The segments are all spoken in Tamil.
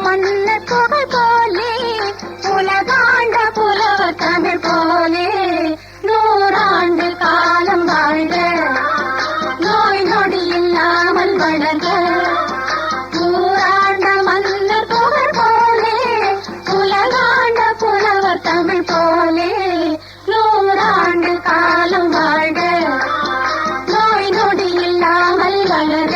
மன்னர் புகழ் போலே உலகாண்ட புலவர் தமிழ் போலே நூறாண்டு காலம் வாழ்க, நோய் நொடி இல்லாமல் வளர்க. நூறாண்ட மன்னர் புகழ் போலே உலகாண்ட புலவர் தமிழ் போலே நூறாண்டு காலம் வாழ்க, நோய் நொடி இல்லாமல் வளர்க.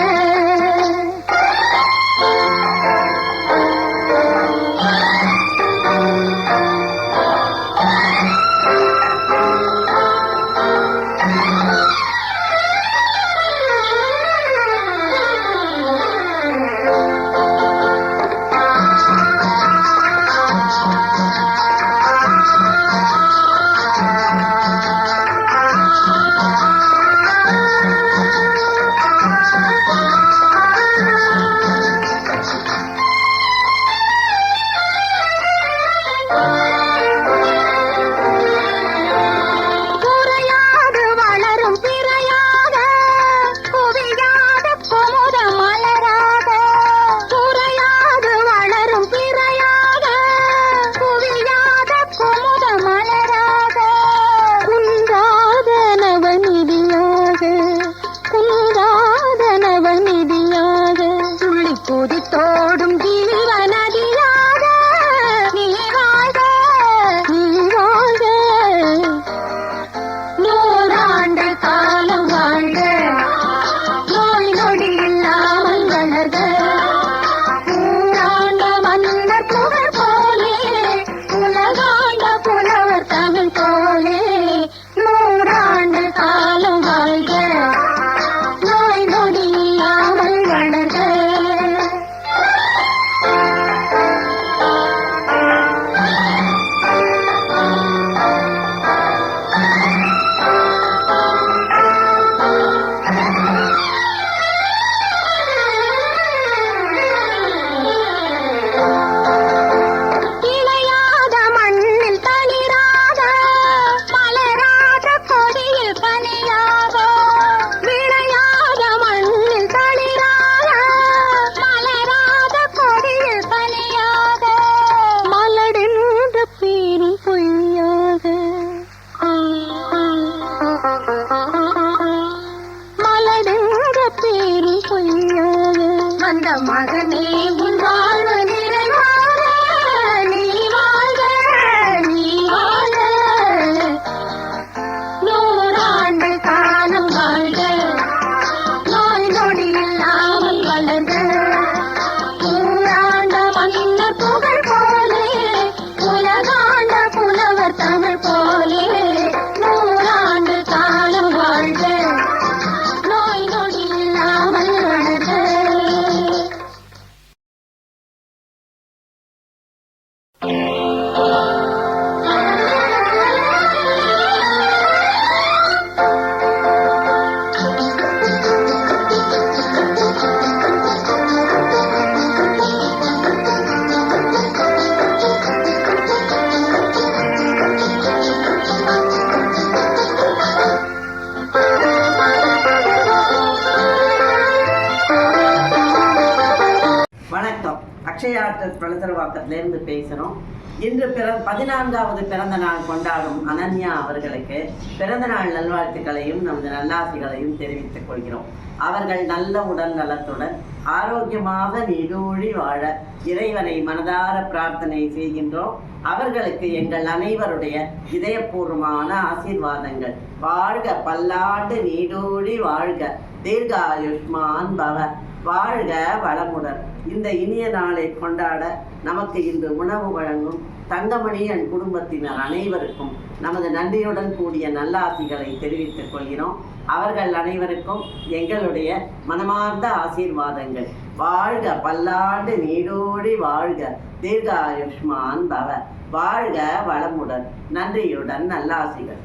தோடும் ஜீவநதியாக நீ வாழ்க, நீ வாழ்க. நூறாண்டு காலம் வாழ்க, நோய் நொடி இல்லாமல் வளர்க. நூறாண்ட மன்னர் புகழ் போலே உலகாண்ட புலவர் தமிழ் போலே நூறாண்டு காலம் வாழ்க, நோய் நொடி இல்லாமல் வளர்க. வந்த மகனே உன் வாழ்வு நிறைவாக, நீ வாழ்க, நீ வாழ்க. நூறாண்டு காலம் வாழ்க, நோய் நொடி இல்லாமல் வளர்க. நூறாண்ட மன்னர் புகழ் போலே உலகாண்ட புலவர் தமிழ் போலே நூறாண்டு காலம் வாழ்க, நோய் நொடி இல்லாமல் வளர்க. அக்ஷயா பழுத்தரவாக்கத்திலிருந்து பேசுகிறோம். இன்று 14வது பிறந்த நாள் கொண்டாடும் அனன்யா அவர்களுக்கு பிறந்த நாள் நல்வாழ்த்துக்களையும் நமது நல்லாசிகளையும் தெரிவித்துக் கொள்கிறோம். அவர்கள் நல்ல உடல் நலத்துடன் ஆரோக்கியமாக நீடூழி வாழ இறைவனை மனதார பிரார்த்தனை செய்கின்றோம். அவர்களுக்கு எங்கள் அனைவருடைய இதயபூர்வமான ஆசீர்வாதங்கள். வாழ்க, பல்லாண்டு நீடூழி வாழ்க, தீர்காயுஷ்மான் பவ, வாழ்க வளமுடன். இந்த இனிய நாளை கொண்டாட நமக்கு இன்று உணவு வழங்கும் தங்கமணி என் குடும்பத்தினர் அனைவருக்கும் நமது நன்றியுடன் கூடிய நல்லாசிகளை தெரிவித்துக் கொள்கிறோம். அவர்கள் அனைவருக்கும் எங்களுடைய மனமார்ந்த ஆசீர்வாதங்கள். வாழ்க, பல்லாண்டு நீடோடி வாழ்க, தீர்காயுஷ்மான் பவ, வாழ்க வளமுடன். நன்றியுடன் நல்லாசிகள்.